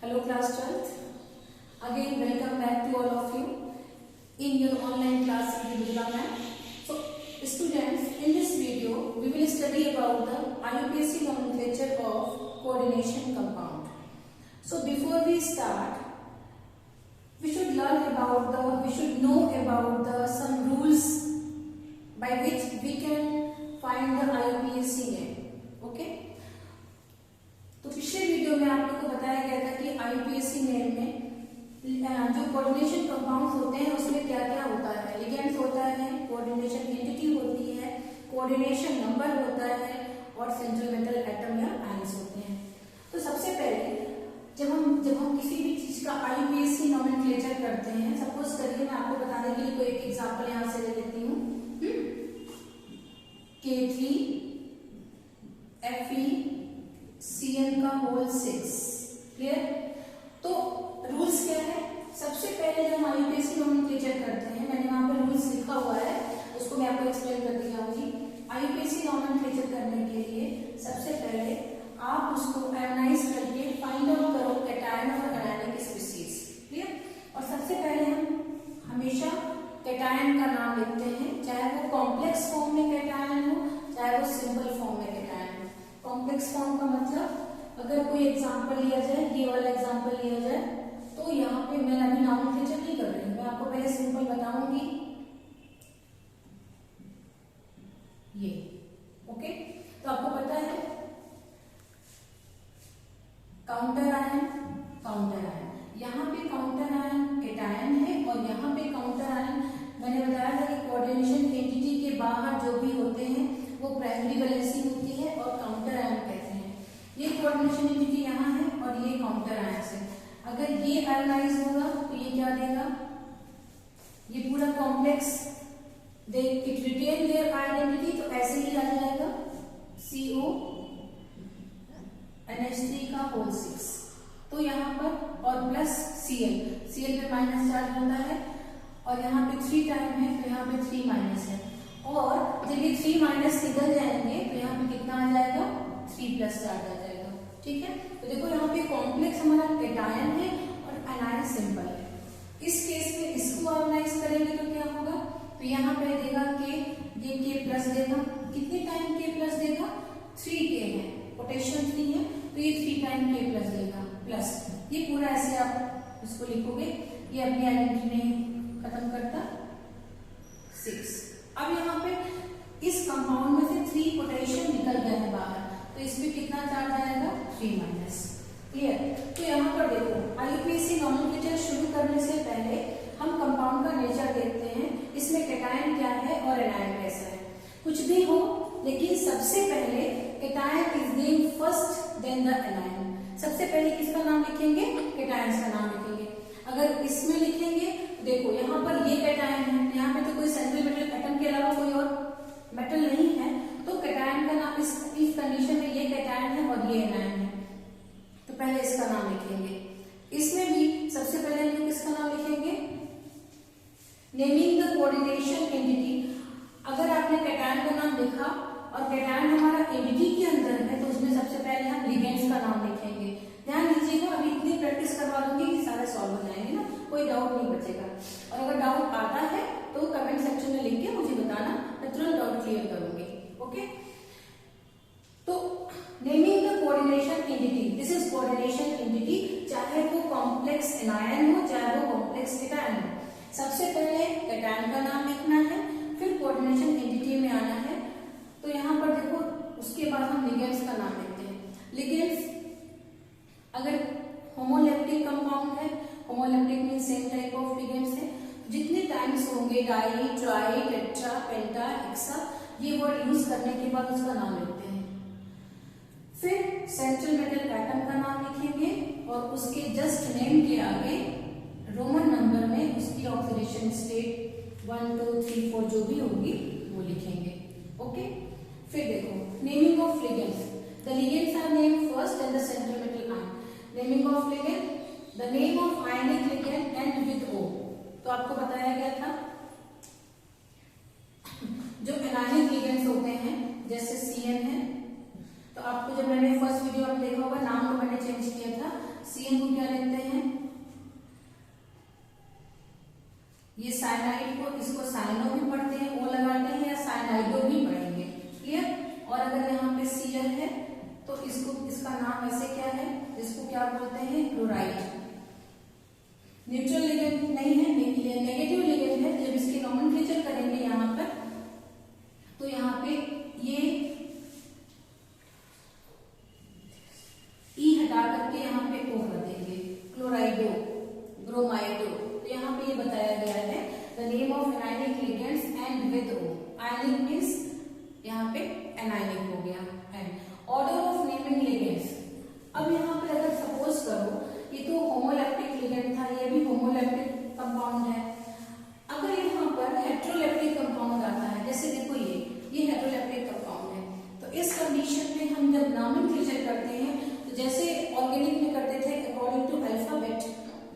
Hello class 12th. Again welcome back to all of you in your online class with Durga ma'am. So students, in this video we will study about the IUPAC nomenclature of coordination compound. So before we start, we should know about the some rules by which we can find the IUPAC name. Okay? तो पिछले video में आप लोग को बताया गया था कि आईयूपीएसी नेम में जो कोऑर्डिनेशन कंपाउंड्स होते हैं उसमें क्या क्या होता है। लिगेंड्स होता है, कोऑर्डिनेशन एंटिटी होती है, कोऑर्डिनेशन नंबर होता है और सेंट्रल मेटल एटम या आयंस होते हैं। तो सबसे पहले जब हम किसी भी चीज का आईयूपीएसी नोमेनक्लेचर करते हैं, सपोज करिए मैं आपको बताने के लिए कोई एक एग्जांपल यहां से ले लेती हूँ, K3Fe CN का होल 6। क्लियर? तो रूल्स क्या है? सबसे पहले जब हम आईयूपीएसी नोमेनक्लेचर करते हैं, मैंने वहां पर रूल्स लिखा हुआ है, उसको मैं आपको एक्सप्लेन कर दिखाऊंगी। आईयूपीएसी नोमेनक्लेचर करने के लिए सबसे पहले आप उसको एनालाइज करके फाइंड आउट करो कैटायन और एनायनिक स्पीशीज। क्लियर? और सबसे पहले हम हमेशा कैटायन का नाम लिखते हैं, चाहे वो कॉम्प्लेक्स फॉर्म में कैटायन हो, चाहे वो सिंपल फॉर्म में कैटायन हो। कॉम्प्लेक्स फॉर्म का मतलब अगर कोई एग्जांपल लिया जाए, ये वाला एग्जांपल लिया जाए, तो यहाँ पे मैं अभी नोमेनक्लेचर नहीं कर रही हूँ, मैं आपको पहले सिंपल बताऊंगी ये। ओके? तो आपको पता है काउंटर आयन, यहाँ पे काउंटर आयन कैटायन है और यहाँ पे काउंटर आयन मैंने बताया था कि कोऑर्डिनेशन एंटिटी के बाहर जो भी होते हैं वो प्राइमरी वैलेंसी होती है और काउंटर आयन कहते हैं। ये कोऑर्डिनेशन एंटिटी यहाँ है और ये काउंटर आयन है। अगर ये एनालाइज होगा तो ये क्या देगा? ये पूरा complex it retain their identity, तो ऐसे ही आ जाएगा CO NH3 का होल 6। तो यहाँ पर और प्लस Cl पे माइनस चार्ज होता है और यहाँ पे 3 टाइम है तो यहाँ पे 3 माइनस है, और जब ये 3 माइनस निकल जाएंगे तो यहाँ पे कितना आ जाएगा? 3 प्लस चार्ज आ जाएगा। ठीक है? तो देखो यहाँ पे कॉम्प्लेक्स हमारा कैटायन है और एनायन सिंपल है। इस केस में इसको एनालाइज करेंगे तो क्या होगा? तो यहाँ पे देगा के, ये K प्लस देगा। कितने टाइम K प्लस देगा? 3K है, पोटेंशियल 3 है तो ये 3 टाइम K प्लस देगा, प्लस ये पूरा ऐसे आप इसको लिखोगे, ये अपनी आइडेंटिटी नहीं खत्म करता 6। अब यहाँ पे इस कंपाउंड में से 3 पोटेंशियल निकल गए हैं बाहर, तो इसमें कितना चार्ज आएगा? 3 माइनस। क्लियर? तो यहाँ पर देखो आईयूपीएसी नोमेनक्लेचर शुरू करने से पहले हम कंपाउंड का नेचर देखते हैं, इसमें कैटायन क्या है और एनायन कैसा है। कुछ भी हो, लेकिन सबसे पहले cation is name first then the anion. सबसे पहले किसका नाम लिखेंगे? कैटायन का नाम लिखेंगे। अगर इसमें लिखेंगे, देखो यहाँ पर ये कैटायन है, यहाँ पे तो कोई सेंट्रल मेटल एटम के अलावा कोई और मेटल नहीं है, तो कैटायन का नाम इस कंडीशन में ये कैटायन है और ये एनायन है, तो पहले इसका नाम लिखेंगे। इसमें भी सबसे पहले हम लोग किसका नाम लिखेंगे? Naming the coordination entity. अगर आपने कैटायन का नाम लिखा और कैटायन हमारा एंटिटी के अंदर है, तो उसमें सबसे पहले हम लिगेंड्स का नाम लिखेंगे। ध्यान दीजिएगा, अभी इतनी प्रैक्टिस करवा दूंगी कि सारे सॉल्व हो जाएंगे ना, कोई डाउट नहीं बचेगा। और अगर डाउट आता है तो कमेंट सेक्शन में लिख के मुझे बताना, मैं तुरंत डाउट क्लियर करूंगी। ओके? तो naming the coordination entity, this is coordination entity, चाहे वो कॉम्प्लेक्स एनायन हो चाहे वो कॉम्प्लेक्स कैटायन हो। सबसे पहले कैटायन का नाम लिखना है, फिर कोऑर्डिनेशन एंटिटी में आना है। तो यहाँ पर देखो, उसके बाद हम लिगेंड्स का नाम लिखते हैं। लिगेंड्स अगर होमोलेप्टिक कंपाउंड है, homoleptic means same type of ligands है, जितने टाइम्स होंगे डाई, ट्राई, टेट्रा, पेंटा, हेक्सा, ये वर्ड यूज करने के बाद उसका नाम लिखते हैं। फिर सेंट्रल मेटल एटम का नाम लिखेंगे और उसके जस्ट नेम के आगे रोमन नंबर में उसकी ऑक्सीडेशन स्टेट 1 2 3 4 जो भी होगी वो लिखेंगे। ओके? फिर देखो naming of ligands, the ligands are named first and the central metal ion. Naming of ligand, the name of ionic ligand end with O। तो आपको बताया गया था जो एनायनिक लिगेंड्स होते हैं जैसे CN है, तो आपको जब मैंने फर्स्ट वीडियो में देखा होगा, नाम को मैंने चेंज किया था, CN को क्या ये साइनाइड को, इसको साइनो भी पढ़ते हैं, ओ लगाते हैं, या साइनाइडो भी पढ़ेंगे। क्लियर। और अगर यहाँ पे Cl है तो इसको, इसका नाम ऐसे क्या है, इसको क्या बोलते हैं, क्लोराइड। न्यूट्रल लिगेंड नहीं है, नेगेटिव लिगेंड है। जब इसकी नोमेनक्लेचर करेंगे यहाँ पर, तो यहाँ पे ये ई हटा करके यहाँ पे ओ कर देंगे, क्लोराइडो, ब्रोमाइडो। तो यहाँ पे ये बताया गया है the name of anionic ligands end with O. Ionic means यहाँ पे एनायनिक हो गया। And order of naming ligands. अब यहाँ पे अगर सपोज करो ये तो होमोलैक्टिक लिगेंड था, ये भी होमोलैक्टिक कंपाउंड है। अगर यहाँ पर हेट्रोलैक्टिक कंपाउंड आता है, जैसे देखो ये हेट्रोलैक्टिक कंपाउंड है, तो इस कंडीशन में हम जब नोमेनक्लेचर करते हैं तो जैसे ऑर्गेनिक में करते थे अकॉर्डिंग टू अल्फाबेट,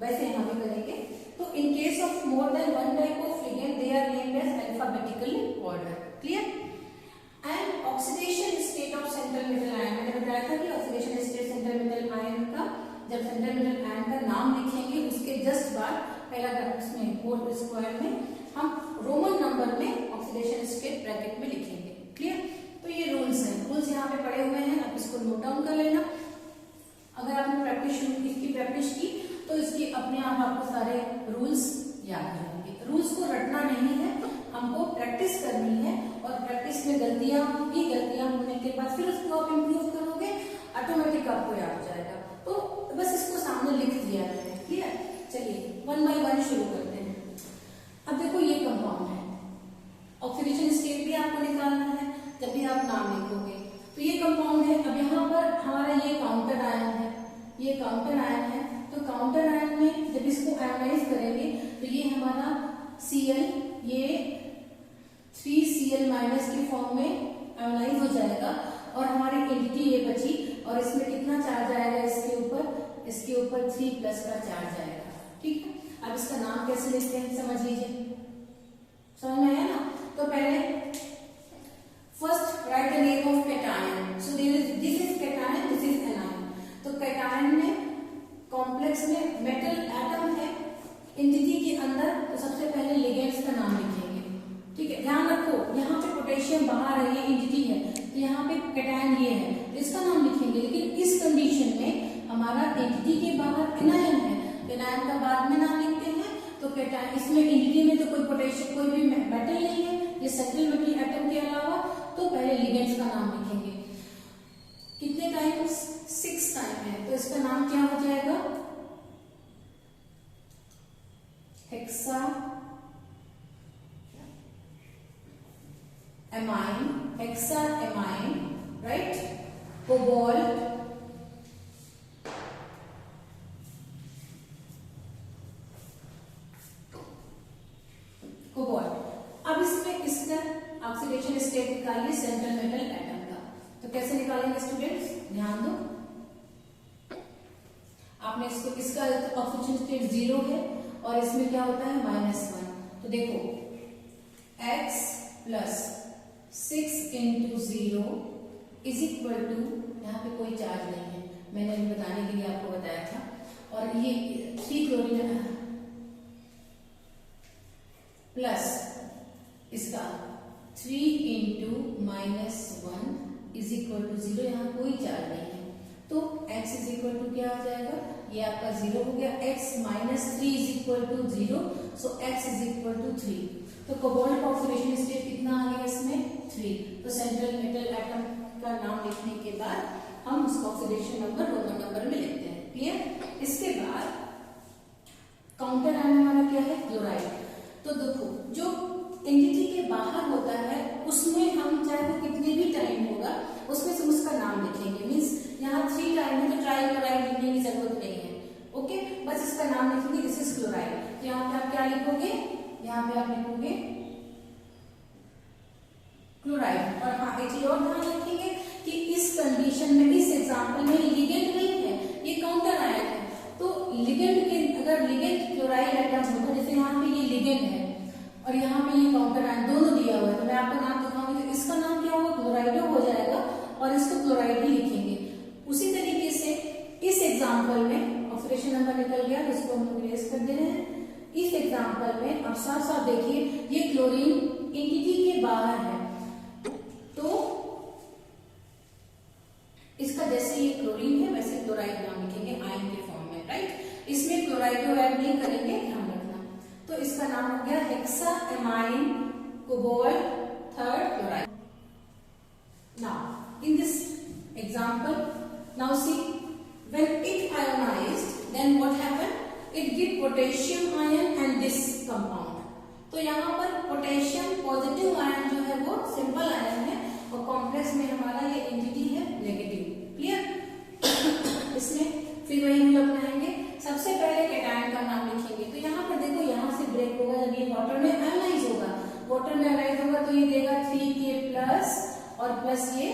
वैसे यहाँ पे करेंगे। तो in case of more than one type of ligand they are named as alphabetically order. Clear. And oxidation state of central metal ion, मैंने बताया था कि oxidation state central metal ion का, जब सेंट्रल मेटल आयन का नाम लिखेंगे उसके जस्ट बाद पहला उसमें होल स्क्वायर में हम रोमन नंबर में ऑक्सीडेशन स्टेट ब्रैकेट में लिखेंगे। क्लियर। तो ये रूल्स हैं, रूल्स यहाँ पे पड़े हुए हैं, आप इसको नोट डाउन कर लेना। अगर आपने प्रैक्टिस शुरू की, इसकी प्रैक्टिस की, तो इसकी अपने आप आपको सारे रूल्स याद हो जाएंगे। रूल्स को रटना नहीं है, हमको प्रैक्टिस करनी है, और प्रैक्टिस में गलतियां होंगी, गलतियां होने के बाद फिर उसको आप इम्प्रूव करोगे, ऑटोमेटिक आपको याद हो जाएगा। तो बस इसको सामने लिख दिया है। क्लियर। चलिए वन बाय वन शुरू करते हैं। अब देखो ये कंपाउंड है, ऑक्सीडेशन स्टेट भी आपको निकालना है जब भी आप नाम लिखोगे। तो ये कंपाउंड है। अब यहाँ पर हमारा ये काउंटर आयन है, ये काउंटर आयन है। तो काउंटर आयन में जब इसको आयनाइज करेंगे तो ये हमारा Cl, ये 3Cl माइनस के फॉर्म में आयनाइज हो जाएगा, और हमारी एंटिटी ये बची, और इसमें कितना चार्ज आएगा इसके ऊपर, इसके ऊपर 3 प्लस का चार्ज आएगा। ठीक है। अब इसका नाम कैसे लिखते हैं समझ लीजिए, समझ में आया ना। तो पहले first right the name of cation. So this is cation, this is anion. तो कैटायन में कॉम्प्लेक्स में मेटल एटम है एंटिटी के अंदर, तो सबसे पहले लिगेंड्स का नाम लिखेंगे। ठीक है। ध्यान रखो यहाँ पे पोटेशियम बाहर है, ये एंटिटी है, तो यहाँ पे कैटायन ये है, तो इसका नाम लिखेंगे। लेकिन इस कंडीशन में हमारा एंटिटी के बाहर एनायन है, एनायन का बाद में नाम लिखते हैं। तो कैटायन, इसमें एंटिटी में तो कोई पोटेशियम, कोई भी मेटल नहीं है, ये सेंट्रल मेटल एटम के अलावा, तो पहले लिगेंड्स का नाम लिखेंगे। कितने टाइम्स? 6 टाइम है, तो इसका नाम क्या हो जाएगा, hexa amine, hexa amine, right, cobalt, cobalt. अब इसमें इसका ऑक्सीडेशन स्टेट निकालिए सेंट्रल मेटल एटम का। तो कैसे निकालेंगे स्टूडेंट्स, ध्यान दो। आपने इसको, इसका ऑक्सीडेशन स्टेट 0 है और इसमें क्या होता है -1। तो देखो x plus 6 into 0 is equal to, यहाँ पे कोई चार्ज नहीं है, मैंने अभी बताने के लिए आपको बताया था, और ये 3 क्लोरीन प्लस इसका 3 इंटू -1 इज इक्वल टू 0, यहाँ कोई चार्ज नहीं है, तो x इज इक्वल टू क्या आ जाएगा, ये आपका 0 हो गया, x minus 3 is equal to 0, so x is equal to 3। तो कोबाल्ट का ऑक्सीडेशन स्टेट कितना आ गया इसमें, 3। तो सेंट्रल मेटल एटम का नाम लिखने के बाद हम उसका ऑक्सीडेशन नंबर रोमन नंबर में लिखते हैं। क्लियर। इसके बाद काउंटर आयन हमारा क्या है, क्लोराइड। तो देखो जो एंटिटी के बाहर होता है उसमें हम चाहे वो कितने भी टाइम होगा उसमें से उसका नाम लिखेंगे। मीन्स यहाँ 3 टाइम है तो ट्राई क्लोराइड लिखने की जरूरत नहीं है। ओके, बस इसका नाम लिखेंगे, दिस इज क्लोराइड। तो यहाँ पे आप क्या लिखोगे, यहाँ पे आप लिखोगे क्लोराइड। और हाँ एक चीज और ध्यान रखेंगे कि इस कंडीशन में, इस एग्जाम्पल में लिगेंड नहीं है, ये काउंटर आयन है। तो लिगेंड के, अगर लिगेंड क्लोराइड एटम होता, जैसे यहाँ पे ये लिगेंड है और यहाँ पे ये काउंटर आयन, दोनों दिया हुआ है, तो मैं आपको नाम दिखाऊंगी, तो इसका नाम क्या होगा, क्लोराइडो हो जाएगा, और इसको क्लोराइड ही लिखेंगे। उसी तरीके से इस एग्जाम्पल में ऑक्सीडेशन नंबर निकल गया, तो इसको हम इरेज कर दे रहे हैं। इस एग्जांपल में अब साफ साफ देखिए ये क्लोरीन एंटिटी के बाहर है, तो इसका जैसे ये क्लोरीन है वैसे क्लोराइड नाम लिखेंगे आयन के फॉर्म में, राइट। इसमें क्लोराइड को ऐड नहीं करेंगे, ध्यान रखना। तो इसका नाम हो गया hexaammine cobalt third chloride. Now in this example, now see when it ionized then what happened, it give potassium ion and this compound। तो यहाँ पर पोटेशियम पॉजिटिव आयन जो है वो सिंपल आयन है और कॉम्प्लेक्स में हमारा ये एंटिटी है नेगेटिव। क्लियर। इसमें फिर वही हम लोग बनाएंगे। सबसे पहले कैटायन का नाम लिखेंगे। तो यहाँ पर देखो यहाँ से ब्रेक होगा जब ये वाटर में आयनाइज होगा, वाटर में आयनाइज होगा तो ये देगा 3K+ और प्लस ये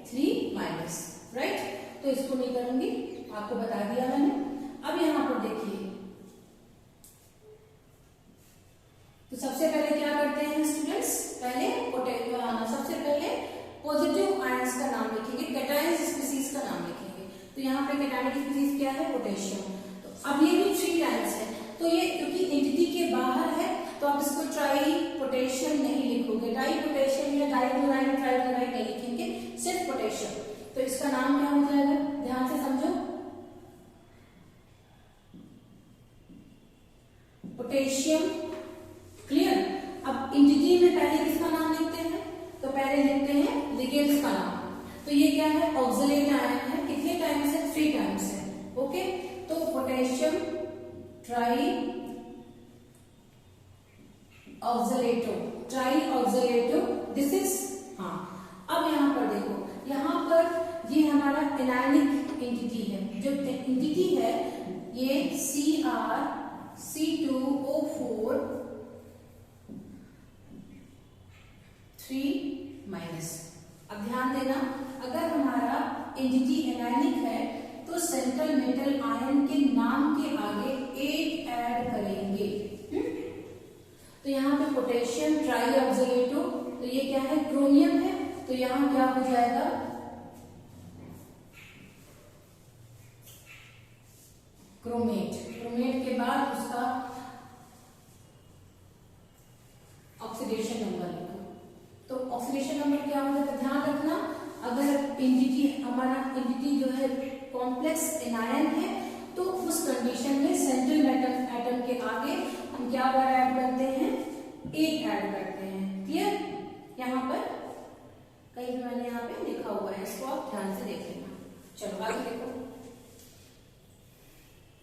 3-, राइट। तो इसको नहीं करूंगी, आपको बता दिया मैंने। अब यहाँ पर देखिए, तो सबसे पहले क्या करते हैं स्टूडेंट्स, सबसे पहले पॉजिटिव आयंस का नाम लिखेंगे, कैटायन स्पीसीज का नाम लिखेंगे। तो यहाँ पे कैटायन की स्पीसीज क्या है, पोटेशियम। तो अब ये भी 3 टाइम्स है, तो ये क्योंकि एंटिटी के बाहर है तो आप इसको ट्राई पोटेशियम नहीं लिखोगे, डाई पोटेशियम या डाइक्लोराइड ट्राइक्लोराइड नहीं लिखेंगे, सिर्फ पोटेशियम। तो इसका नाम क्या हो जाएगा, ध्यान से समझो, पोटेशियम। क्लियर। अब एंटिटी में पहले किसका नाम लिखते हैं, तो पहले लिखते हैं लिगेंड्स का नाम। तो ये क्या है, ऑक्सलेट आयन है, कितने टाइम्स है, 3 टाइम्स है। ओके, तो पोटेशियम ट्राई ऑक्सलेटो, दिस इज, हाँ। अब यहाँ पर देखो, यहाँ पर ये हमारा एनायनिक एंटिटी है, जो एंटिटी है ये CrC2O4 3-। अब ध्यान देना, अगर हमारा एंटिटी एनायनिक है तो सेंट्रल मेटल आयन के नाम के आगे 8 ऐड करेंगे। तो यहाँ पे पोटेशियम ट्राईऑक्सलेटो, तो ये क्या है, क्रोमियम है, तो यहाँ क्या हो जाएगा, क्रोमेट। क्रोमेट के बाद उसका ऑक्सीडेशन नंबर लिखो। तो ऑक्सीडेशन नंबर क्या होगा, तो ध्यान रखना, अगर एंटिटी हमारा एंटिटी जो है कॉम्प्लेक्स एनायन है तो उस कंडीशन में सेंट्रल मेटल एटम के आगे हम क्या ऐड करते हैं, 8 ऐड करते हैं। क्लियर। यहाँ पर कहीं भी मैंने यहाँ पे लिखा हुआ है, इसको आप ध्यान से देख लेना। चलो आगे देखो,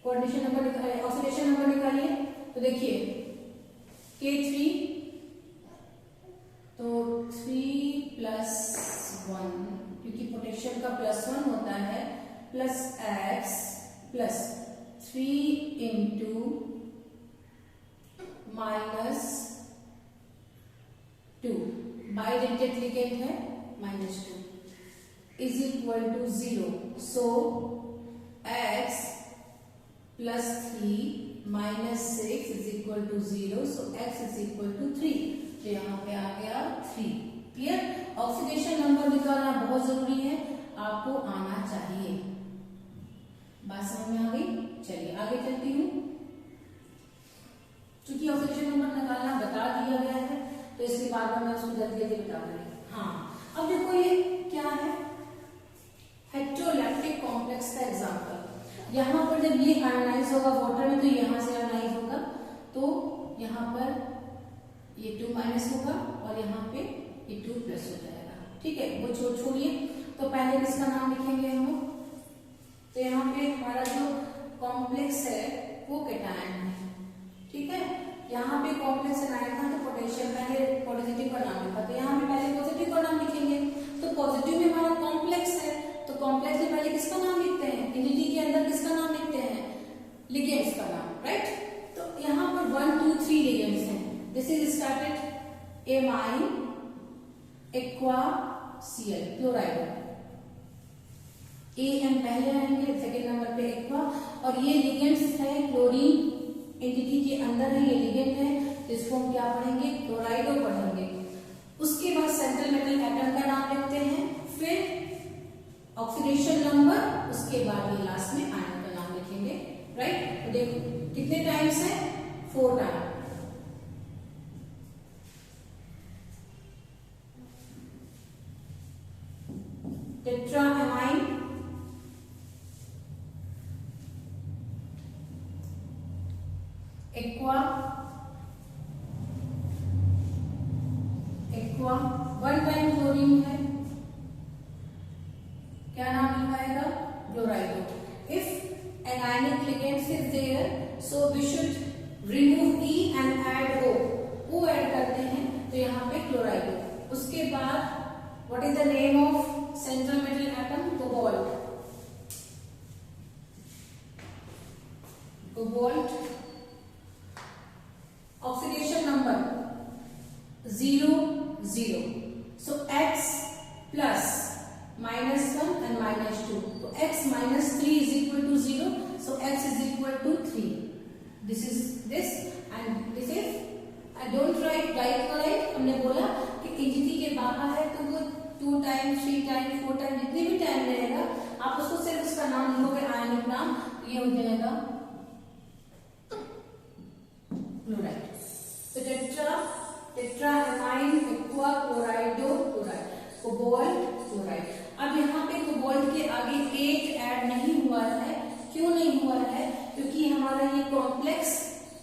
कोऑर्डिनेशन नंबर निकालिए, ऑक्सीडेशन नंबर निकालिए। तो देखिए K3, तो 3+1, क्योंकि पोटेशियम का +1 होता है, +X + 3 × -2, बाइडेंटेड लिगेंड है, -2 = 0। So X + 3 - 6 = 0। So X = 3। तो यहाँ पे आ गया 3। क्लियर। ऑक्सीडेशन नंबर निकालना बहुत जरूरी है, आपको आना चाहिए। बात समझ में आ गई। चलिए आगे चलती हूँ। क्योंकि ऑक्सीडेशन नंबर निकालना बता दिया गया है तो इसके बाद में मैं उसको जल्दी जल्दी बता दूंगी। हाँ, अब देखो ये क्या है, हेटेरोलैक्टिक कॉम्प्लेक्स का एग्जांपल। यहाँ पर जब ये आयनाइज होगा वाटर में तो यहाँ से आयनाइज होगा, तो यहाँ पर ये 2- होगा और यहाँ पे ये 2+ हो जाएगा। ठीक है, वो छोड़िए। तो पहले किसका नाम लिखेंगे हम, तो यहाँ पे हमारा जो कॉम्प्लेक्स है वो कैटायन है। ठीक है, यहाँ पे कॉम्प्लेक्स एनायन था तो पोटेशियम, पहले पॉजिटिव का नाम लिखा, तो यहाँ पे पहले पॉजिटिव का नाम लिखेंगे। तो पॉजिटिव में हमारा कॉम्प्लेक्स है, तो कॉम्प्लेक्स में पहले किसका नाम लिखते हैं, एंटिटी के अंदर किसका नाम लिखते हैं, लिगेंड्स का नाम, राइट। तो यहाँ पर 1, 2, 3 लिगेंड्स हैं। This is started amine, aqua, Cl, chloride. Am पहले आएंगे, सेकेंड नंबर पे एक्वा, और ये लिगेंड्स है, क्लोरीन एंटिटी के अंदर है, ये लिगेंड है, जिसको हम क्या पढ़ेंगे, क्लोराइडो पढ़ेंगे। उसके बाद सेंट्रल मेटल एटम का नाम लिखते हैं, फिर ऑक्सीडेशन नंबर, उसके बाद ये लास्ट में आयन का नाम लिखेंगे, राइट। तो देखो कितने टाइम्स है, 4 times. Aqua, aqua 1 time chlorine है, क्या नाम लिखाएगा? Chlorido. If an ionic ligand is there, so we should remove E and add O. O add करते हैं तो यहाँ पे क्लोराइडो। उसके बाद what is the name of central metal atom? Cobalt. Cobalt. Oxidation number 0, 0. So X plus -1 and -2. So X minus 3 is equal to 0. So X is equal to 3. This is this and this is. I don't write glycolide. हमने बोला कि इंजिटी के बाहर है तो वो 2 time 3 time 4 time जितनी भी टाइम रहेगा आप उसको सिर्फ उसका नाम लिखोगे, आयनिक नाम, ये हो जाएगा क्लोराइड। तो टेट्राएमाइन, एक्वा, क्लोराइडो, क्लोराइड, कोबाल्ट, क्लोराइड। अब यहाँ पे कोबाल्ट के आगे 8 ऐड नहीं हुआ है। क्यों नहीं हुआ है? क्योंकि हमारा ये कॉम्प्लेक्स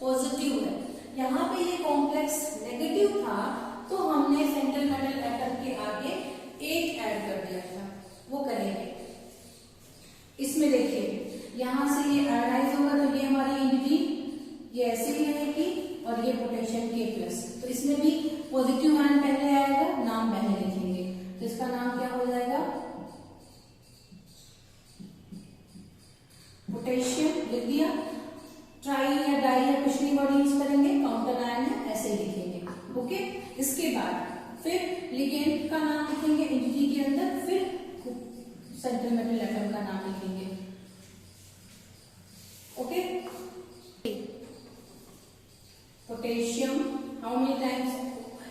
पॉजिटिव है, यहाँ पे ये कॉम्प्लेक्स नेगेटिव था तो हमने सेंट्रल मेटल एटम के आगे 8 ऐड कर दिया था। वो करेंगे इसमें, देखिए यहाँ से ये आयोडाइज होगा तो ये हमारी एंटिटी ये ऐसे ही रहेगी और ये पोटेशियम K+। तो इसमें भी पॉजिटिव आयन पहले आएगा, नाम पहले लिखेंगे, तो इसका नाम क्या हो जाएगा? पोटेशियम लिख दिया। ट्राई या डाई या कुछ नहीं वर्ड यूज करेंगे, काउंटर आयन है, ऐसे ही लिखेंगे। ओके, इसके बाद फिर लिगेंड का नाम लिखेंगे एंटिटी के अंदर, फिर सेंट्रल मेटल एटम का नाम लिखेंगे। Okay, potassium, how many times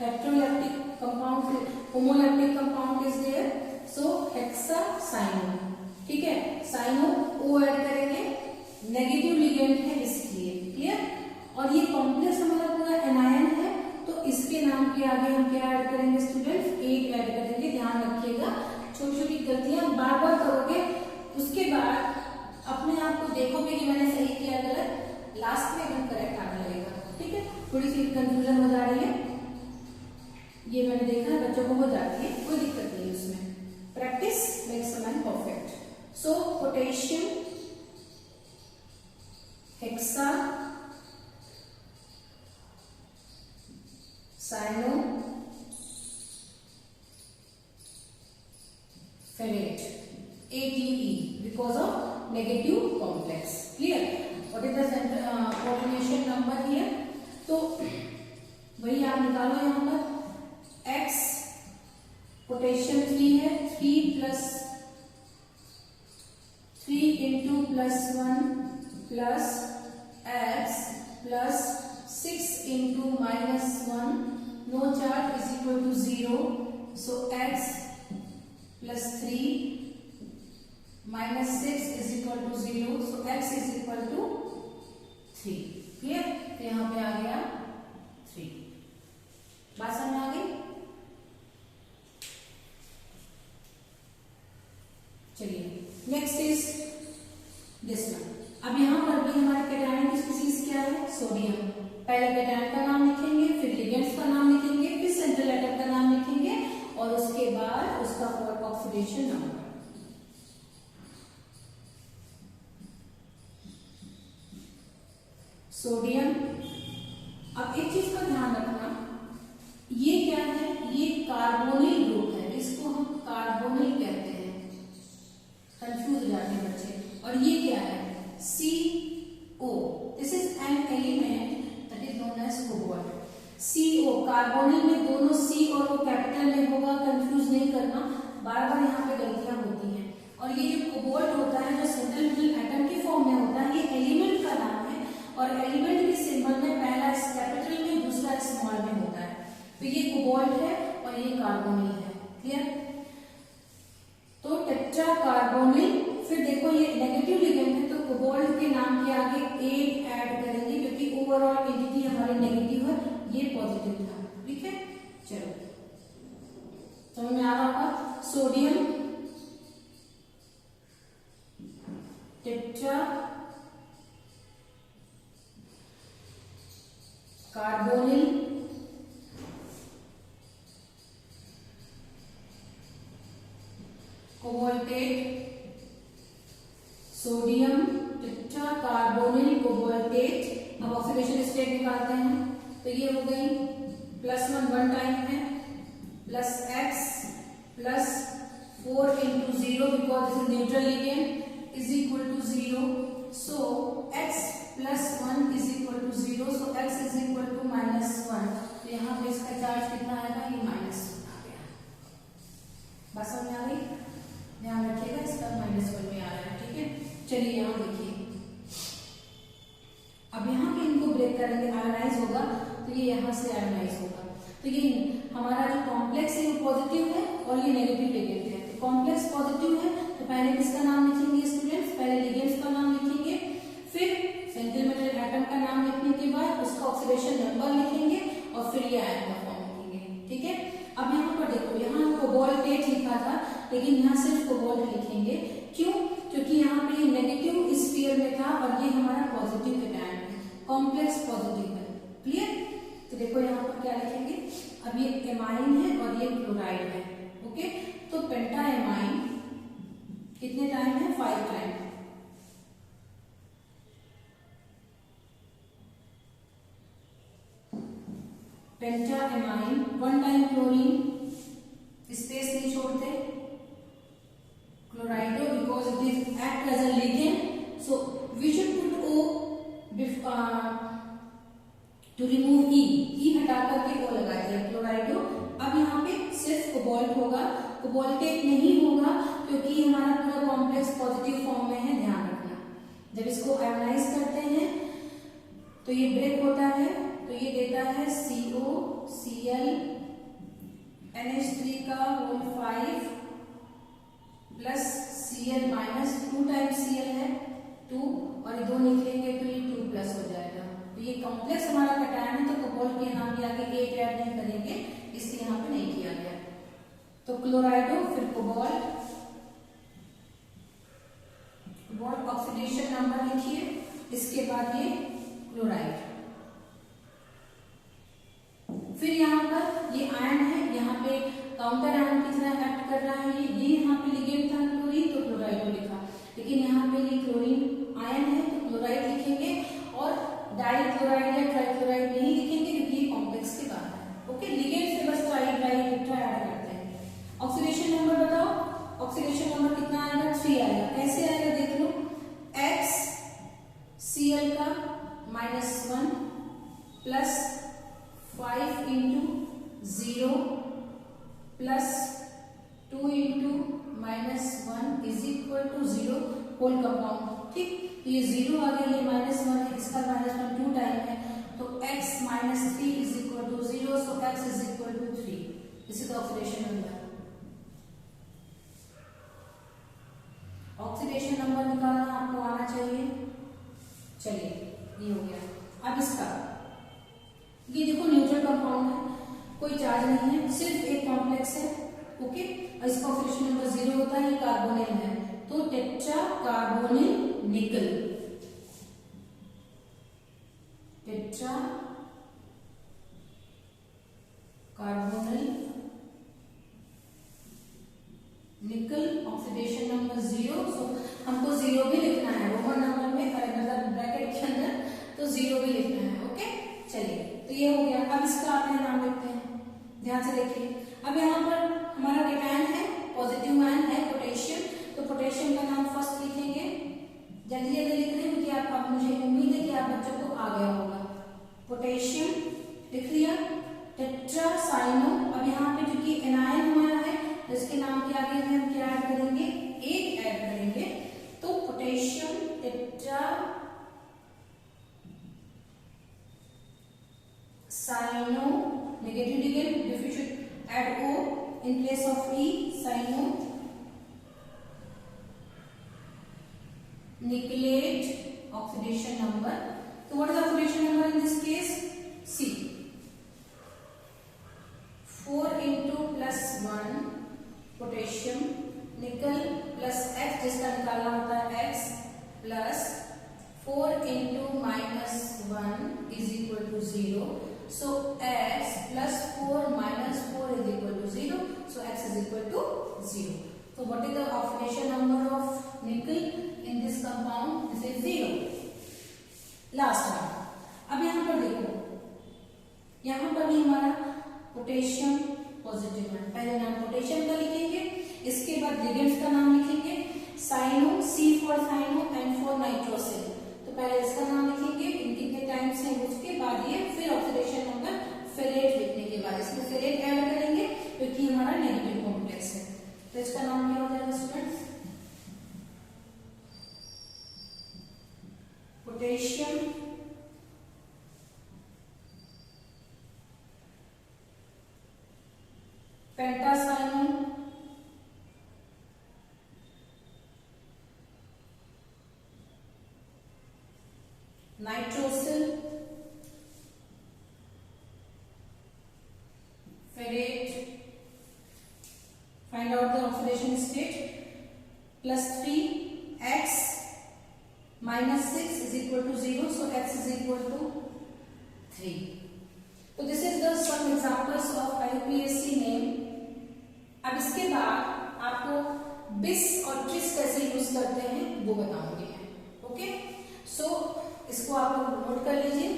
heteroleptic compound, homoleptic compound is there, so hexacyano. ठीक है, साइनो ओ ऐड करेंगे, नेगेटिव लिगेंड है इसलिए, क्लियर। और ये कॉम्प्लेक्स हमारा पूरा एनायन है तो इसके नाम के आगे हम क्या ऐड करेंगे स्टूडेंट्स? 8 ऐड करेंगे। ध्यान रखिएगा, छोटी छोटी गलतियां बार बार करोगे, उसके बाद अपने आप को देखोगे कि मैंने सही किया गलत, लास्ट में एकदम करेक्ट आने लगेगा। ठीक है, थोड़ी सी कंफ्यूजन हो जा रही है, ये मैंने देखा है बच्चों को हो जाती है, कोई दिक्कत नहीं है उसमें। Practice makes a man perfect. So potassium, hexa cyano, ferrate, ATE because of negative complex. Clear? What is the coordination number here? तो वही आप निकालो यहाँ पर, X पोटेशियम 3 है, 3 into +1 plus X plus 6 into -1, no charge is equal to 0. So X plus 3 minus 6 is equal to 0. So X is equal to 3. Clear? तो यहाँ पे आ गया 3। बात समझ आ गई? चलिए, नेक्स्ट इज दिस वन। अब यहाँ पर भी हमारे कैटायन की स्पीसीज क्या है? सोडियम। पहले कैटायन का नाम लिखेंगे, फिर लिगेंड्स का नाम लिखेंगे, फिर सेंट्रल एटम का नाम लिखेंगे और उसके बाद उसका ऑक्सीडेशन नंबर। सोडियम। अब एक चीज का ध्यान रखना, ये क्या है? ये कार्बोनिल ग्रुप है, इसको हम कार्बोनिल कहते हैं, कंफ्यूज हो जाते हैं बच्चे। और ये क्या है? CO। This is an element that is known as cobalt. CO, carbonyl में दोनों C और O कैपिटल में होगा, कंफ्यूज नहीं करना, बार बार यहाँ पे गलतियां होती हैं। और ये जो कोबाल्ट होता है जो सेंट्रल मेटल एटम की फॉर्म में होता है, ये एलिमेंट का नाम है और एलिमेंट के सिंबल में पहला कैपिटल में, दूसरा स्मॉल में होता है। तो ये कोबाल्ट है और ये कार्बोनिल है। क्लियर? तो टेट्रा कार्बोनिल। फिर देखो ये नेगेटिव लिगेंड है तो कोबाल्ट के नाम के आगे 8 ऐड करेंगे क्योंकि ओवरऑल एंटिटी हमारी नेगेटिव है, ये पॉजिटिव था। ठीक है, चलो समझ में आ रहा होगा। Sodium, tetra carbonyl cobaltate, sodium tetra carbonyl cobaltate. अब ऑक्सीडेशन स्टेट निकालते हैं, तो ये हो गई +1 वन टाइम है, plus x plus 4 into 0 because this is neutral ligand is equal to 0. So x plus 1 is equal to 0. So x is equal to -1. तो यहाँ पे इसका चार्ज कितना आएगा, ये -1 आ गया। बस समझ आ गई, ध्यान रखिएगा इसका -1 में आ रहा है, ठीक है। चलिए यहाँ देखिए, अब यहाँ पे इनको ब्रेक करेंगे, आयनाइज होगा तो ये यहाँ से आयनाइज होगा। तो ये हमारा जो कॉम्प्लेक्स है वो पॉजिटिव है और ये नेगेटिव लिगेंड है। तो कॉम्प्लेक्स पॉजिटिव है तो पहले किसका नाम लिखेंगे स्टूडेंट्स, पहले लिगेंड्स का नाम लिखेंगे, फिर सेंटीमीटर एटम का नाम लिखने के बाद उसका ऑक्सीडेशन नंबर लिखेंगे और फिर ये आयन का फॉर्म लिखेंगे, ठीक है। अब यहाँ पर देखो, यहाँ कोबाल्टेट लिखा था लेकिन यहाँ सिर्फ कोबाल्ट लिखेंगे, क्यों? क्योंकि यहाँ पे ये नेगेटिव स्फीयर में था और ये हमारा पॉजिटिव कैटायन है, कॉम्प्लेक्स पॉजिटिव है, क्लियर। तो देखो यहाँ पर क्या लिखेंगे, अब ये एमाइन है और ये क्लोराइड है, ओके। तो पेंटा एमाइन कितने टाइम है, 5 time. Penta ammine 1 time chlorine, space नहीं छोड़ते, chlorido because it is act as a ligand, so we should put O to remove E हटा करके O लगा दिया, क्लोराइडो। अब यहाँ पे सिर्फ कोबाल्ट होगा, कोबाल्टेट नहीं होगा क्योंकि हमारा पूरा कॉम्प्लेक्स पॉजिटिव फॉर्म में है, ध्यान रखना। जब इसको आयोनाइज करते हैं तो ये ब्रेक होता है, तो ये देता है COCl NH3 का whole 5 plus Cl minus 2 time Cl है 2 और ये 2 निकलेंगे तो ये 2 प्लस हो जाएगा। तो ये कॉम्प्लेक्स हमारा कैटायन है तो कोबाल्ट के नाम के आगे 8 ऐड नहीं करेंगे, इसलिए यहाँ पे नहीं किया गया। तो क्लोराइडो फिर कोबाल्ट, कोबाल्ट ऑक्सीडेशन नंबर लिखिए, इसके बाद ये क्लोराइड। फिर यहाँ पर ये आयन है, यहाँ पे काउंटर आयन कितना एक्ट कर रहा है, ये यहाँ पे लिगेंड था क्लोरीन तो क्लोराइडो लिखा, लेकिन यहाँ पे ये क्लोरीन आयन है तो क्लोराइड लिखेंगे और डाई क्लोराइड या ट्राई क्लोराइड नहीं लिखेंगे क्योंकि ये कॉम्प्लेक्स के बाहर है, ओके। लिगेंड से बस ट्राई ट्राई टेट्रा ऐड करते हैं। ऑक्सीडेशन नंबर बताओ, ऑक्सीडेशन नंबर कितना आएगा, 3 आएगा। कैसे आएगा देख लो, x Cl का -1 plus 5 into 0 plus 2 into -1 is equal to 0 whole compound, ठीक। तो ये 0 आ गया, ये -1 है, इसका -1 2 टाइम है, तो x - 3 is equal to 0, so x is equal to 3। This is oxidation number. Oxidation number निकालना आपको आना चाहिए। चलिए ये हो गया। अब इसका ये देखो न्यूट्रल कंपाउंड है, कोई चार्ज नहीं है, सिर्फ एक कॉम्प्लेक्स है, ओके। और इसका ऑक्सीडेशन नंबर 0 होता है, ये कार्बोनिल है, तो टेट्रा कार्बोनिल निकल, टेट्रा कार्बोनिल निकल, ऑक्सीडेशन नंबर 0। सो हमको 0 भी लिखना है रोमन नंबर में, मतलब ब्रैकेट के अंदर, तो 0 भी लिखना है, ओके। चलिए तो ये हो गया। अब इसका अपने नाम लिखते हैं, ध्यान से देखिए। अब यहाँ पर हमारा कैटायन है, पॉजिटिव आयन है पोटेशियम, तो पोटेशियम का नाम फर्स्ट लिखेंगे, जल्दी जल्दी लिख रहे हैं क्योंकि आप मुझे उम्मीद है कि आप बच्चों को आ गया होगा। पोटेशियम लिख लिया, टेट्रा साइनो। अब यहाँ पे क्योंकि एनायन हमारा है तो इसके नाम के आगे हम क्या ऐड करेंगे, 1 ऐड करेंगे, तो potassium tetra cyano, negative ligand, if you should add O in place of E, cyano nickelate oxidation number. तो what is oxidation number in this case? C 4 into +1 potassium nickel plus X जिसका निकालना होता है X plus 4 into -1 is equal to 0. So x plus 4 minus 4 is equal to 0. So x is equal to 0. So what is the oxidation number of nickel in this compound? This is 0. Last one. अब यहाँ पर देखो, यहाँ पर भी हमारा potassium positive है। पहले नाम पोटेशियम का लिखेंगे, इसके बाद लिगेंड्स का नाम लिखेंगे, cyano, C for cyano, N for nitrosyl. तो पहले इसका नाम लिखेंगे, इन कितने टाइम से, उसके बाद ये फिर ऑक्सीडेशन नंबर फेरेट लिखने के बाद इसमें फेरेट ऐड करेंगे क्योंकि हमारा नेगेटिव कॉम्प्लेक्स है। तो इसका नाम क्या हो जाएगा students? Potassium pentacyano nitrosyl ferrate. Find out the oxidation state. +3x -6 is equal to 0, so x is equal to 3. So this is the some examples of IUPAC name. अब इसके बाद आपको बिस और ट्रिस कैसे यूज करते हैं वो बताऊंगी मैं। ओके, सो इसको आप लोग नोट कर लीजिए।